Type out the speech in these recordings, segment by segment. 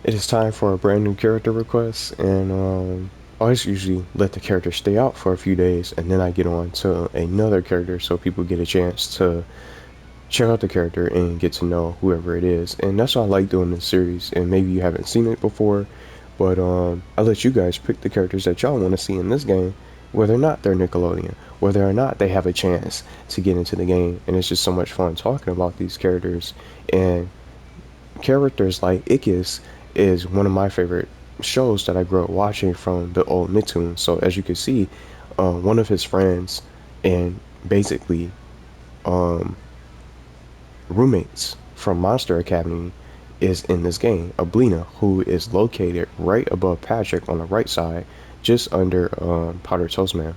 It is time for a brand new character request, and I always usually let the character stay out for a few days, and then I get on to another character so people get a chance to check out the character and get to know whoever it is. And that's what I like doing this series. And maybe you haven't seen it before, but I let you guys pick the characters that y'all want to see in this game, whether or not they're Nickelodeon, whether or not they have a chance to get into the game. And it's just so much fun talking about these characters, and characters like Ickis is one of my favorite shows that I grew up watching from the old Nicktoons. So as you can see, one of his friends and basically um, roommates from Monster Academy is in this game. Ablina, who is located right above Patrick on the right side, just under Powder Toastman,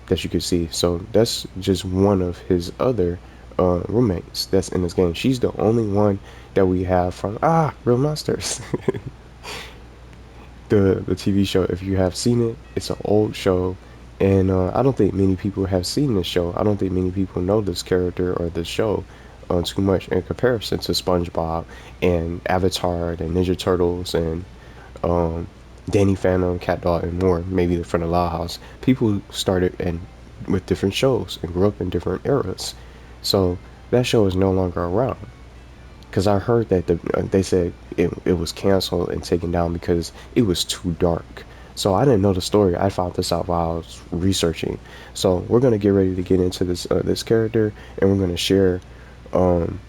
that you can see. So that's just one of his other roommates that's in this game. She's the only one that we have from Real Monsters. The TV show. If you have seen it, it's an old show, and I don't think many people have seen this show. I don't think many people know this character or this show too much in comparison to SpongeBob and Avatar and Ninja Turtles and um, Danny Phantom, Cat Dog, and more. Maybe from the Loud House. People started and with different shows and grew up in different eras, so that show is no longer around. Because I heard that they said it was canceled and taken down because it was too dark. So I didn't know the story. I found this out while I was researching. So we're gonna get ready to get into this character, and we're gonna share um,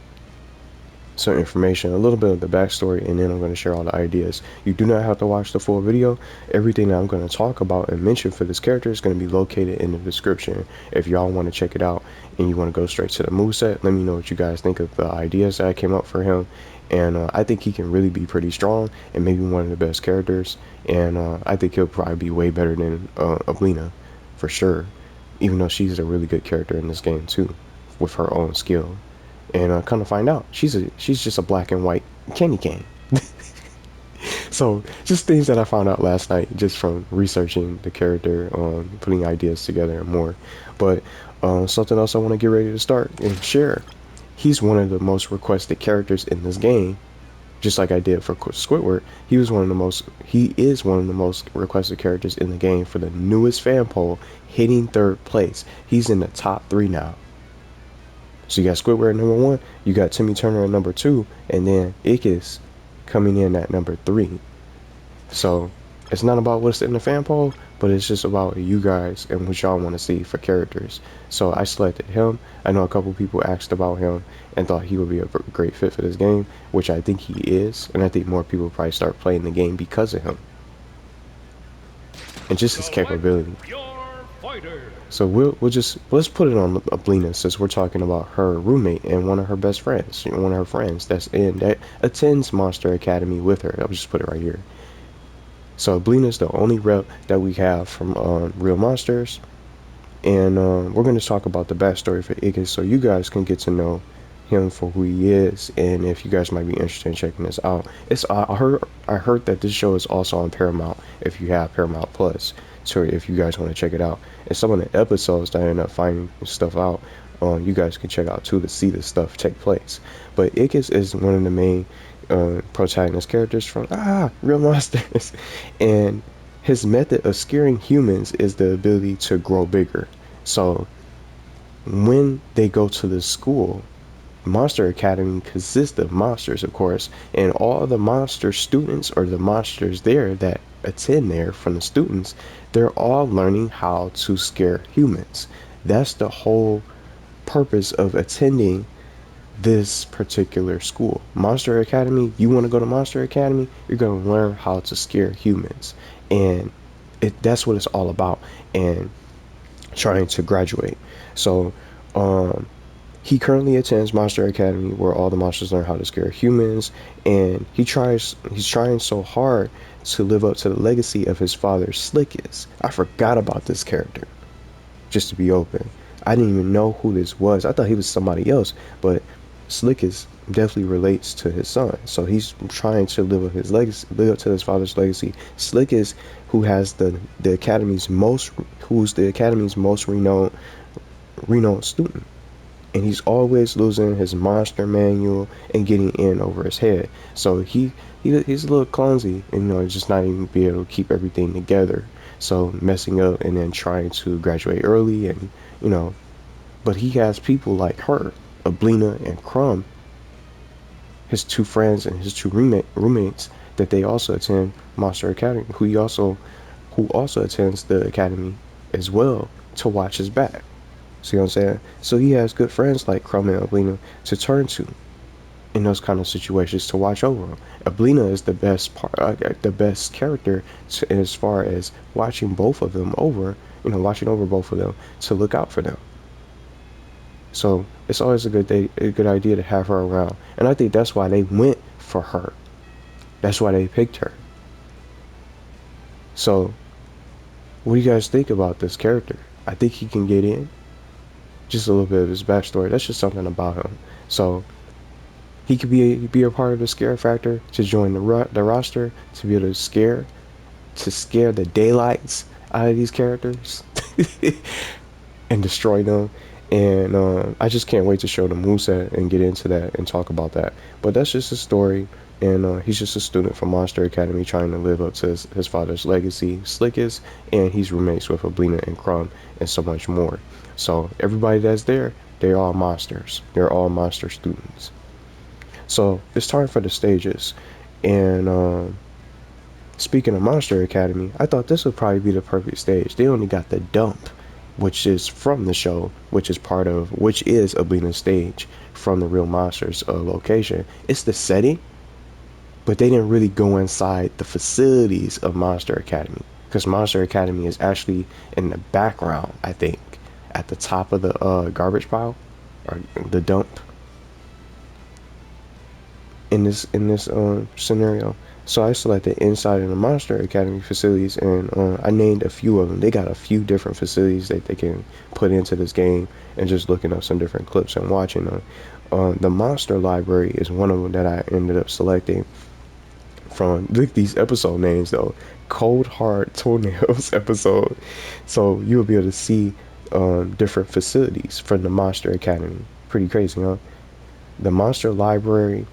some information, a little bit of the backstory, and then I'm going to share all the ideas. You do not have to watch the full video. Everything that I'm going to talk about and mention for this character is going to be located in the description. If y'all want to check it out and you want to go straight to the moveset, let me know what you guys think of the ideas that I came up for him. And I think he can really be pretty strong and maybe one of the best characters. And I think he'll probably be way better than Ablina for sure, even though she's a really good character in this game too, with her own skill. And come to find out, she's just a black and white candy cane. So just things that I found out last night just from researching the character, putting ideas together and more. But something else I want to get ready to start and share. He's one of the most requested characters in this game, just like I did for Squidward. He is one of the most requested characters in the game for the newest fan poll, hitting third place. He's in the top 3 now. So you got Squidward at number 1, you got Timmy Turner at number 2, and then Ickis coming in at number 3. So it's not about what's in the fan poll, but it's just about you guys and what y'all want to see for characters. So I selected him. I know a couple people asked about him and thought he would be a great fit for this game, which I think he is, and I think more people probably start playing the game because of him and just his capability. So let's put it on Ablina, since we're talking about her roommate and one of her best friends, one of her friends that attends Monster Academy with her. I'll just put it right here. So Ablina is the only rep that we have from Real Monsters, and we're going to talk about the backstory for Ickis, so you guys can get to know him for who he is, and if you guys might be interested in checking this out. I heard that this show is also on Paramount if you have Paramount Plus. So if you guys want to check it out, and some of the episodes that I end up finding stuff out, you guys can check out too to see this stuff take place. But Ickis is one of the main protagonist characters from Real Monsters, and his method of scaring humans is the ability to grow bigger. So when they go to the school, Monster Academy consists of monsters, of course, and all the monster students, or the monsters there that attend there from the students, they're all learning how to scare humans. That's the whole purpose of attending this particular school. Monster Academy, you want to go to Monster Academy, you're going to learn how to scare humans. And that's what it's all about, and trying to graduate. So, he currently attends Monster Academy, where all the monsters learn how to scare humans, and he's trying so hard to live up to the legacy of his father, Slickis. I forgot about this character, just to be open. I didn't even know who this was. I thought he was somebody else, but Slickis definitely relates to his son. So he's trying to live up his legacy, live up to his father's legacy. Slickis, who's the academy's most renowned student, and he's always losing his monster manual and getting in over his head. So he he's a little clumsy, and just not even be able to keep everything together. So messing up and then trying to graduate early, and you know, but he has people like her, Ablina and Crumb, his two friends and his two roommates that they also attend Monster Academy, who also attends the academy as well to watch his back. See what I'm saying? So he has good friends like Crumb and Ablina to turn to in those kind of situations to watch over him. Ablina is the best character as far as watching both of them over, watching over both of them to look out for them. So it's always a good idea to have her around, and I think that's why they went for her. That's why they picked her. So, what do you guys think about this character? I think he can get in. Just a little bit of his backstory. That's just something about him. So he could be a part of the scare factor to join the roster to be able to scare the daylights out of these characters and destroy them. And I just can't wait to show the moveset and get into that and talk about that. But that's just a story. And he's just a student from Monster Academy trying to live up to his father's legacy, Slickest, and he's roommates with Ablina and Crumb and so much more. So everybody that's there, they're all monsters. They're all monster students. So it's time for the stages. And speaking of Monster Academy, I thought this would probably be the perfect stage. They only got the dump, which is from the show, which is Ablina's stage from the Real Monsters location. It's the setting, but they didn't really go inside the facilities of Monster Academy, because Monster Academy is actually in the background, I think, at the top of the garbage pile or the dump in this scenario. So I selected inside of the Monster Academy facilities, and I named a few of them. They got a few different facilities that they can put into this game, and just looking up some different clips and watching them. The Monster Library is one of them that I ended up selecting from. Look, these episode names though: Cold Hard Toenails episode. So you'll be able to see different facilities from the Monster Academy. Pretty crazy, huh? The Monster Library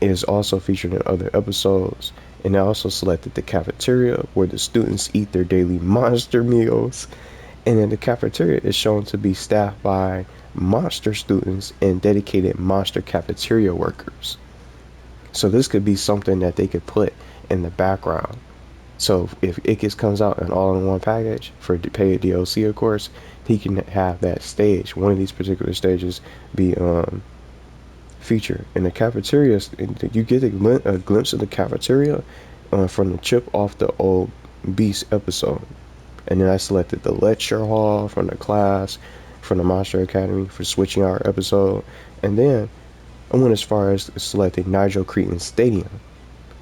is also featured in other episodes, and I also selected the cafeteria where the students eat their daily monster meals. And then the cafeteria is shown to be staffed by monster students and dedicated monster cafeteria workers. So this could be something that they could put in the background. So if Ickis comes out an all-in-one package for paid DLC, of course, he can have that stage, one of these particular stages, be feature in the cafeteria. You get a glimpse of the cafeteria from the chip off the old Beast episode. And then I selected the lecture hall from the class from the Monster Academy for switching our episode. And then I went as far as selecting Nigel Cretin Stadium,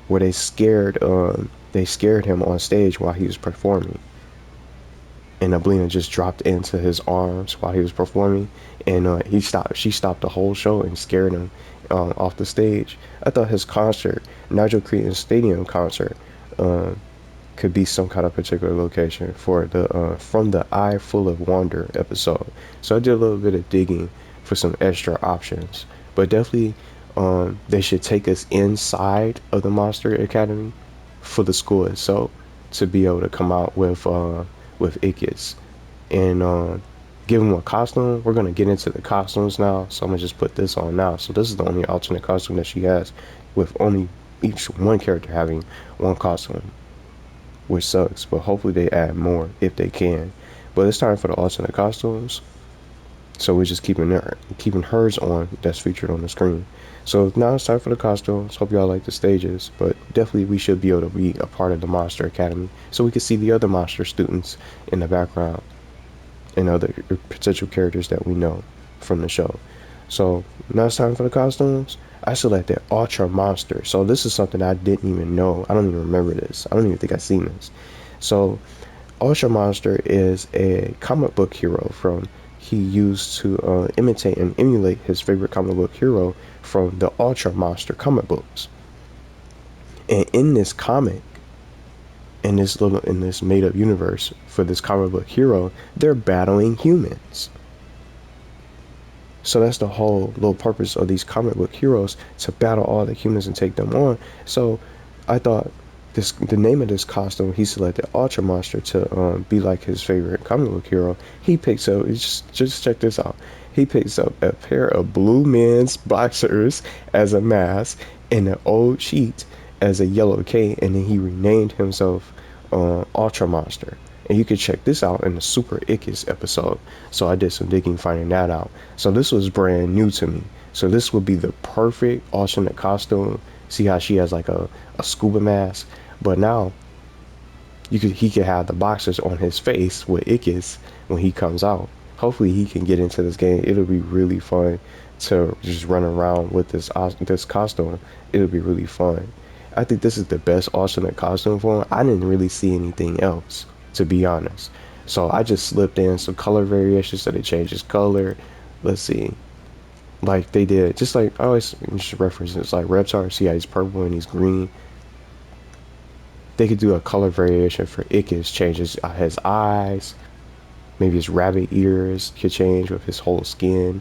where they scared him on stage while he was performing, and Ablina just dropped into his arms while he was performing, and she stopped the whole show and scared him off the stage. I thought his concert, Nigel Cretin's Stadium concert, could be some kind of particular location for the from the Eye Full of Wonder episode. So I did a little bit of digging for some extra options, but definitely they should take us inside of the Monster Academy for the school itself to be able to come out with Ickis and give him a costume. We're gonna get into the costumes now, so I'm gonna just put this on now. So this is the only alternate costume that she has, with only each one character having one costume, which sucks, but hopefully they add more if they can. But it's time for the alternate costumes, so we're just keeping hers on, that's featured on the screen. So now it's time for the costumes. Hope y'all like the stages, but definitely we should be able to be a part of the Monster Academy so we can see the other monster students in the background and other potential characters that we know from the show. So now it's time for the costumes. I selected Ultra Monster. So this is something I didn't even know. I don't even remember this. I don't even think I've seen this. So Ultra Monster is a comic book hero he used to imitate and emulate his favorite comic book hero from the Ultra Monster comic books. And in this comic, in this made up universe for this comic book hero, they're battling humans. So that's the whole little purpose of these comic book heroes, to battle all the humans and take them on. So I thought the name of this costume, he selected Ultra Monster to be like his favorite comic book hero. He picks up, just check this out. He picks up a pair of blue men's boxers as a mask and an old sheet as a yellow cape, and then he renamed himself Ultra Monster. And you can check this out in the Super Ickis episode. So I did some digging finding that out. So this was brand new to me. So this would be the perfect alternate costume. See how she has like a scuba mask? But now he could have the boxers on his face with Ickis when he comes out. Hopefully he can get into this game. It'll be really fun to just run around with this costume. It'll be really fun. I think this is the best alternate costume for him. I didn't really see anything else, to be honest. So I just slipped in some color variations so they changed his color. Let's see. Like they did, just like I always just reference it's like Reptar. See how he's purple and he's green. They could do a color variation for Ickis, changes his eyes. Maybe his rabbit ears could change with his whole skin.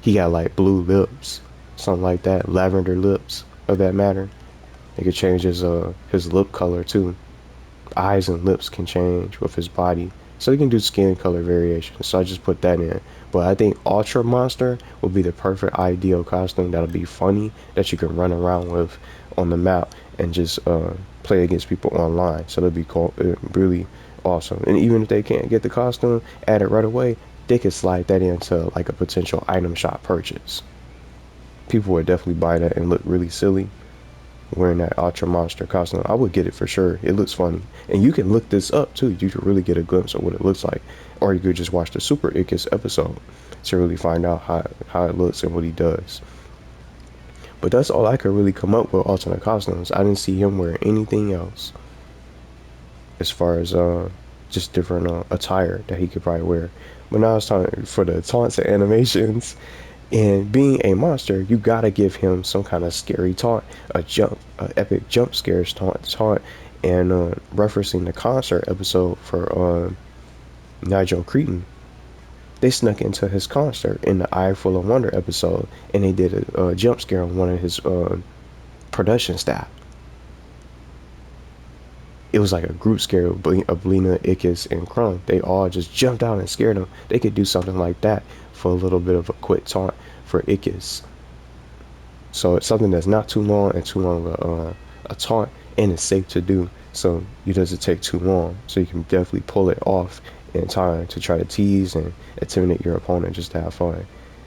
He got like blue lips, something like that, lavender lips, of that matter. They could change his lip color too. Eyes and lips can change with his body. So you can do skin color variations. So I just put that in. But I think Ultra Monster will be the perfect ideal costume that'll be funny, that you can run around with on the map and just play against people online. So that'll be cool, really awesome. And even if they can't get the costume added right away, they could slide that into like a potential item shop purchase. People would definitely buy that and look really silly wearing that Ultra Monster costume. I would get it for sure. It looks funny. And you can look this up too. You can really get a glimpse of what it looks like. Or you could just watch the Super Ickis episode to really find out how it looks and what he does. But that's all I could really come up with alternate costumes. I didn't see him wear anything else as far as just different attire that he could probably wear. But now it's time for the taunts and animations. And being a monster, you gotta give him some kind of scary taunt, a epic jump scares taunt, and referencing the concert episode for Nigel Cretin. They snuck into his concert in the Eye Full of Wonder episode, and they did a jump scare on one of his production staff. It was like a group scare of Lena, Ickis, and Crumb. They all just jumped out and scared him. They could do something like that for a little bit of a quick taunt for Ickis. So it's something that's not too long and too long a taunt, and it's safe to do. So it doesn't take too long. So you can definitely pull it off in time to try to tease and intimidate your opponent just to have fun.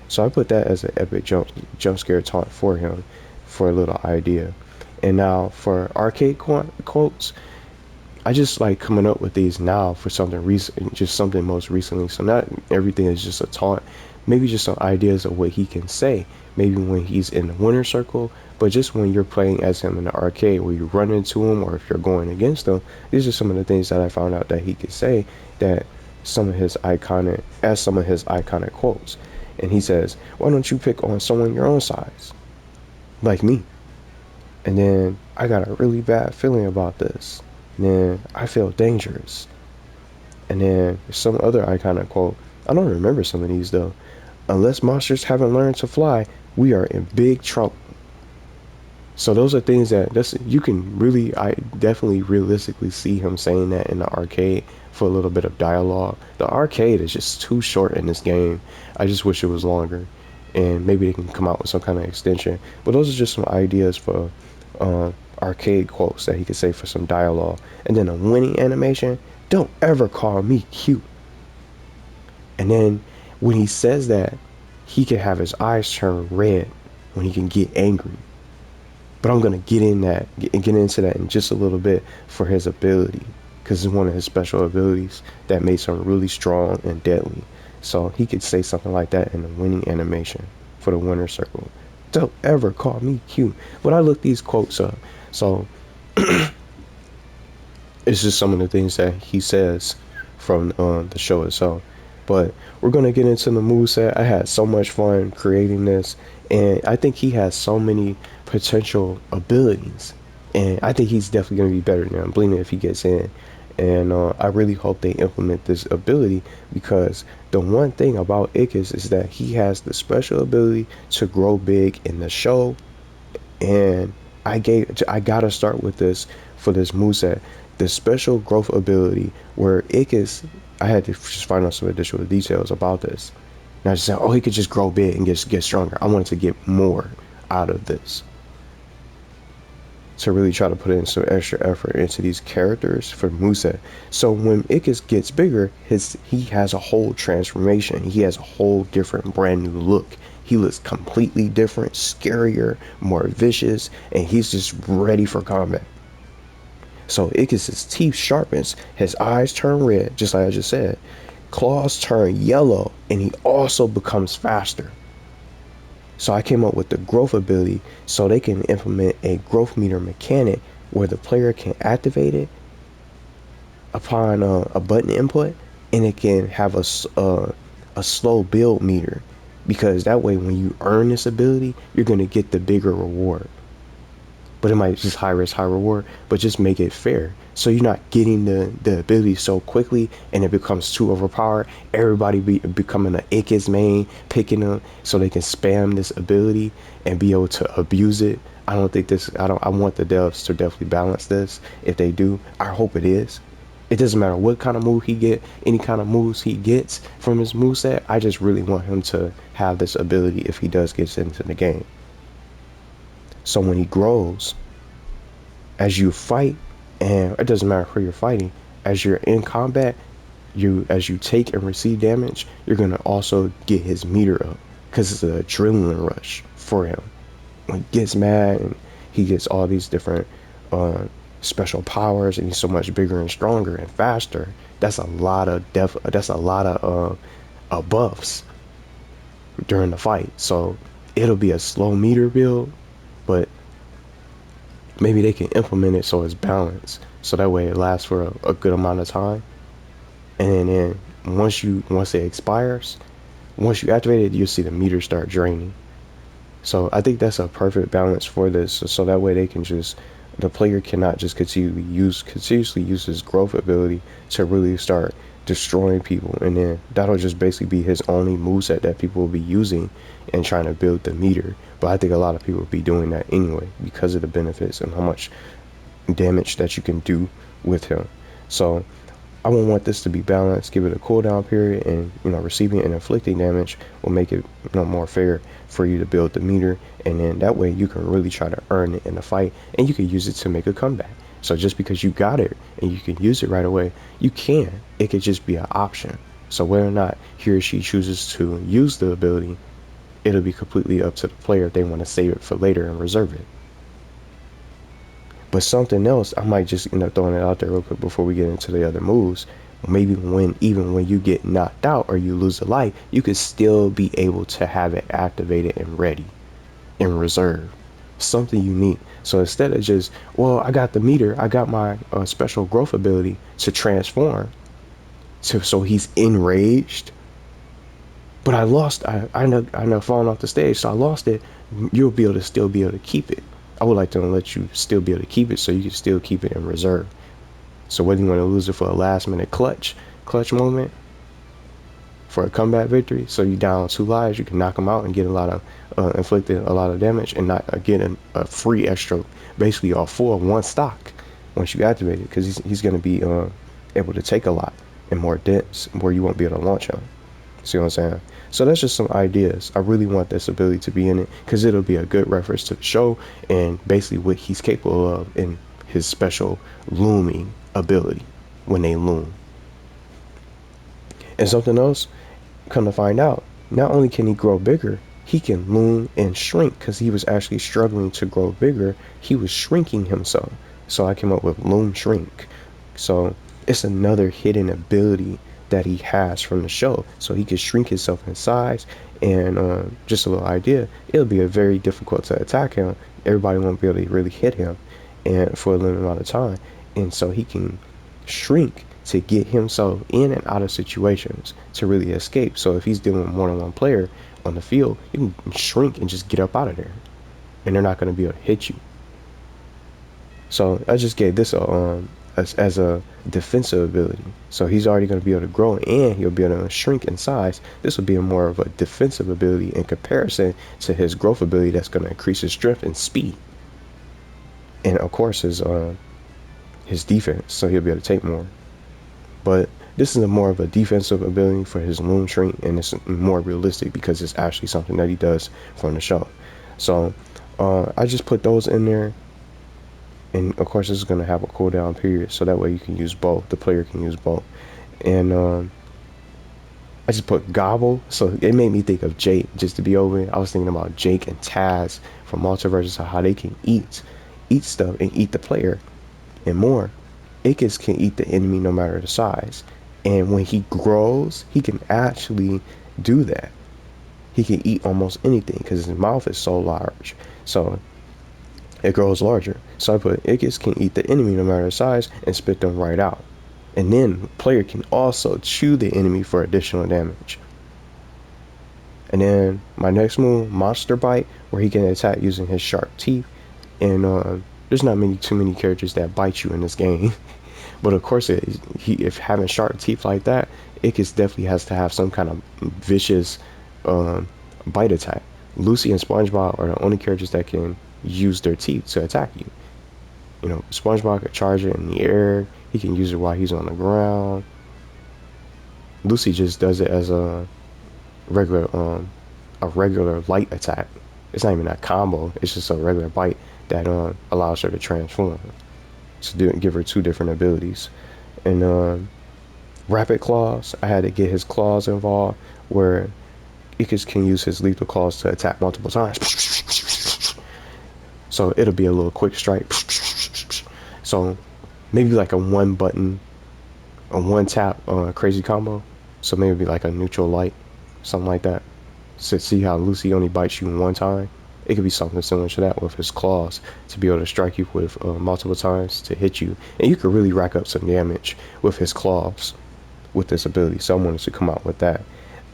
So I put that as an epic jump scare taunt for him for a little idea. And now for arcade quotes, I just like coming up with these now for something recent, just something most recently. So not everything is just a taunt. Maybe just some ideas of what he can say. Maybe when he's in the winner circle, but just when you're playing as him in the arcade, where you run into him or if you're going against him. These are some of the things that I found out that he could say that some of his iconic quotes. And he says, "Why don't you pick on someone your own size, like me?" And then, "I got a really bad feeling about this." And then, "I feel dangerous." And then some other iconic quote. I don't remember some of these though. "Unless monsters haven't learned to fly, we are in big trouble." So those are things that you can really, I definitely realistically see him saying that in the arcade for a little bit of dialogue. The arcade is just too short in this game. I just wish it was longer, and maybe they can come out with some kind of extension. But those are just some ideas for arcade quotes that he could say for some dialogue. And then a winning animation, "Don't ever call me cute." And then when he says that, he can have his eyes turn red when he can get angry. But I'm gonna get into that in just a little bit for his ability, because it's one of his special abilities that makes him really strong and deadly. So he could say something like that in the winning animation for the winner circle. "Don't ever call me cute." But I looked these quotes up, so it's just some of the things that he says from the show itself. But we're gonna get into the moveset. I had so much fun creating this, and I think he has so many potential abilities, and I think he's definitely gonna be better than Blina if he gets in. And I really hope they implement this ability, because the one thing about Ickis is that he has the special ability to grow big in the show, and I gotta start with this for this moveset, the special growth ability where Ickis. I had to just find out some additional details about this. And I just said, oh, he could just grow big and get stronger. I wanted to get more out of this, to really try to put in some extra effort into these characters for Moveset. So when Ickis gets bigger, he has a whole transformation. He has a whole different brand new look. He looks completely different, scarier, more vicious, and he's just ready for combat. So Ickis' teeth sharpens, his eyes turn red, just like I just said. Claws turn yellow, and he also becomes faster. So I came up with the growth ability so they can implement a growth meter mechanic where the player can activate it upon a button input, and it can have a slow build meter, because that way when you earn this ability, you're going to get the bigger reward. But it might just high risk, high reward, but just make it fair. So you're not getting the ability so quickly and it becomes too overpowered. Everybody becoming an Ickis main, picking them so they can spam this ability and be able to abuse it. I don't think this, I want the devs to definitely balance this. If they do, I hope it is. It doesn't matter what kind of move he get, any kind of moves he gets from his moveset. I just really want him to have this ability if he does get into the game. So when he grows, as you fight, and it doesn't matter who you're fighting, as you're in combat, as you take and receive damage, you're gonna also get his meter up, because it's an adrenaline rush for him. When he gets mad and he gets all these different special powers, and he's so much bigger and stronger and faster, that's a lot of buffs during the fight. So it'll be a slow meter build, but maybe they can implement it so it's balanced, so that way it lasts for a good amount of time. And then once it expires, once you activate it, you'll see the meter start draining. So I think that's a perfect balance for this, so that way the player cannot just continuously use his growth ability to really start destroying people, and then that'll just basically be his only moveset that people will be using and trying to build the meter. But I think a lot of people will be doing that anyway because of the benefits and how much damage that you can do with him. So I would want this to be balanced, give it a cooldown period, and receiving and inflicting damage will make it more fair for you to build the meter, and then that way you can really try to earn it in the fight, and you can use it to make a comeback. So just because you got it and you can use it right away, you can. It could just be an option. So whether or not he or she chooses to use the ability, it'll be completely up to the player if they want to save it for later and reserve it. But something else, I might just end up throwing it out there real quick before we get into the other moves. Maybe even when you get knocked out or you lose a life, you could still be able to have it activated and ready in reserve. Something unique. So instead of just, well, I got the meter, I got my special growth ability to transform, so he's enraged, but I lost, I know falling off the stage, so I lost it. You'll be able to still be able to keep it. I would like to let you still be able to keep it, so you can still keep it in reserve. So whether you want to lose it for a last minute clutch moment for a comeback victory, so you down 2 lives, you can knock him out and get a lot of inflicted a lot of damage, and not get a free extra, basically a 4-1 stock once you activate it, because he's going to be able to take a lot and more dense where you won't be able to launch him. See what I'm saying? So that's just some ideas. I really want this ability to be in it because it'll be a good reference to the show and basically what he's capable of in his special looming ability when they loom. And something else, come to find out, not only can he grow bigger, he can loom and shrink, because he was actually struggling to grow bigger. He was shrinking himself. So I came up with loom shrink. So it's another hidden ability that he has from the show, so he can shrink himself in size. And just a little idea, it'll be very difficult to attack him. Everybody won't be able to really hit him and for a limited amount of time, and so he can shrink to get himself in and out of situations to really escape. So if he's dealing with more than one player on the field, you can shrink and just get up out of there, and they're not going to be able to hit you. So I just gave this as a defensive ability. So he's already going to be able to grow, and he'll be able to shrink in size. This will be more of a defensive ability in comparison to his growth ability that's going to increase his strength and speed. and of course his defense, so he'll be able to take more. But this is a more of a defensive ability for his Loon Shrink, and it's more realistic because it's actually something that he does from the show. So I just put those in there, and of course this is going to have a cooldown period, so that way you can use both. The player can use both. And I just put Gobble, so it made me think of Jake. Just to be over, I was thinking about Jake and Taz from Multiverses, how they can eat stuff and eat the player and more. Ickis can eat the enemy no matter the size, and when he grows, he can actually do that. He can eat almost anything because his mouth is so large, so it grows larger. So I put Ickis can eat the enemy no matter the size and spit them right out. And then the player can also chew the enemy for additional damage. And then my next move, Monster Bite, where he can attack using his sharp teeth. And there's not too many characters that bite you in this game. But of course, if having sharp teeth like that, Ickis definitely has to have some kind of vicious bite attack. Lucy and SpongeBob are the only characters that can use their teeth to attack you. You know, SpongeBob can charge it in the air. He can use it while he's on the ground. Lucy just does it as a regular light attack. It's not even a combo. It's just a regular bite that allows her to transform. To give her two different abilities. And Rapid Claws, I had to get his claws involved, where Ickis can use his lethal claws to attack multiple times. So it'll be a little quick strike. So maybe like a one tap crazy combo. So maybe it'd be like a neutral light, something like that. So see how Lucy only bites you one time? It could be something similar to that with his claws, to be able to strike you with multiple times to hit you. And you could really rack up some damage with his claws with this ability. So I wanted to come out with that.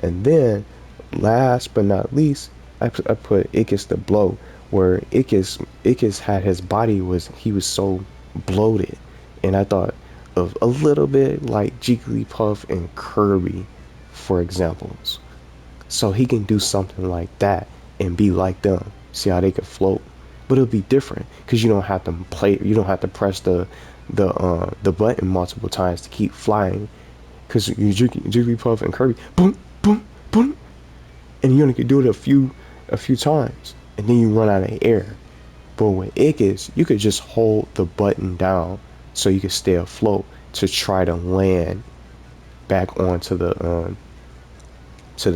And then, last but not least, I put Ickis the Bloat, where Ickis had his body he was so bloated. And I thought of a little bit like Jigglypuff and Kirby, for examples. So he can do something like that and be like them. See how they can float, but it'll be different because you don't have to press the button multiple times to keep flying. Because you Jigglypuff and Kirby, boom, boom, boom, and you only can do it a few times, and then you run out of air. But with Ickis, you could just hold the button down so you can stay afloat to try to land back onto the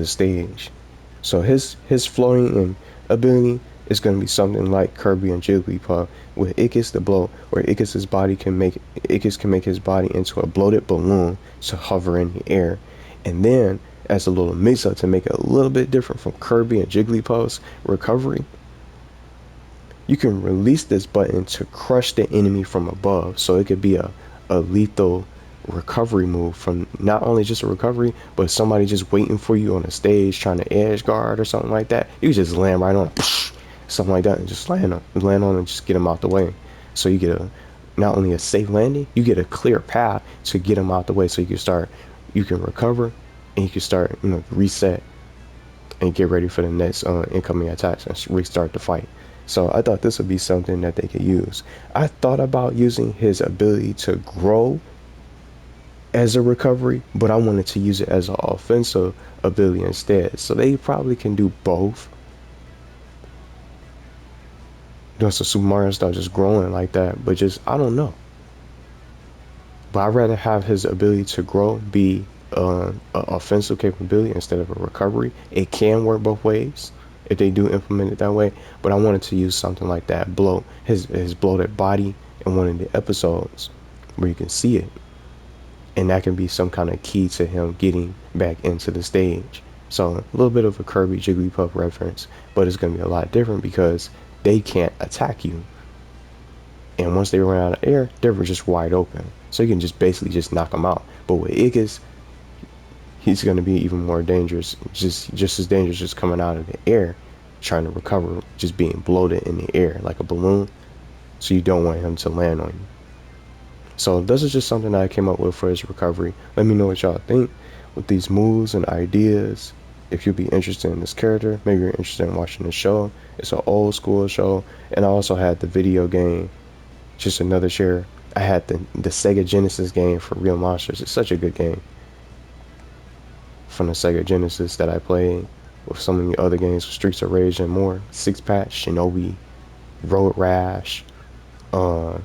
stage. So his floating and ability is going to be something like Kirby and Jigglypuff with Ickis the Bloat, where Ickis can make his body into a bloated balloon to hover in the air. And then as a little mix up to make it a little bit different from Kirby and Jigglypuff's recovery, you can release this button to crush the enemy from above. So it could be a lethal recovery move from not only just a recovery, but somebody just waiting for you on the stage trying to edge guard or something like that. You just land right on it, something like that, and just land on and just get them out the way. So you get not only a safe landing, you get a clear path to get them out the way, so you can recover, and you can start, reset and get ready for the next incoming attacks and restart the fight. So I thought this would be something that they could use. I thought about using his ability to grow as a recovery, but I wanted to use it as an offensive ability instead. So they probably can do both. So Super Mario start just growing like that, but I don't know. But I'd rather have his ability to grow be an offensive capability instead of a recovery. It can work both ways if they do implement it that way, but I wanted to use something like that, his bloated body in one of the episodes where you can see it. And that can be some kind of key to him getting back into the stage. So a little bit of a Kirby Jigglypuff reference, but it's going to be a lot different because they can't attack you. And once they run out of air, they're just wide open. So you can basically knock them out. But with Ickis, he's going to be even more dangerous, just as dangerous just coming out of the air, trying to recover, just being bloated in the air like a balloon. So you don't want him to land on you. So this is just something that I came up with for his recovery. Let me know what y'all think with these moves and ideas. If you'll be interested in this character, maybe you're interested in watching the show. It's an old school show. And I also had the video game Just another share. I had the Sega Genesis game for Real Monsters. It's such a good game from the Sega Genesis that I played with so many other games, Streets of Rage and more. Six Pack, Shinobi, Road Rash. Uh,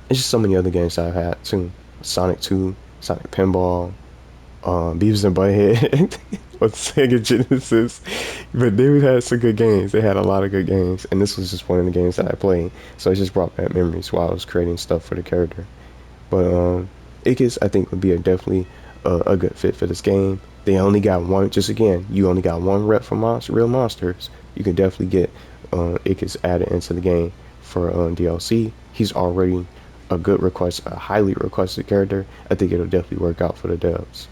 it's just so many other games that I've had too. Sonic 2, Sonic Pinball, Beavis and Butthead on Sega Genesis. But they had some good games. They had a lot of good games, and this was just one of the games that I played. So it just brought back memories while I was creating stuff for the character. But Ickis, I think, would be definitely a good fit for this game. They only got one. Just again, you only got one rep for real monsters. You can definitely get Ickis added into the game for DLC. He's already a good request, a highly requested character. I think it'll definitely work out for the devs.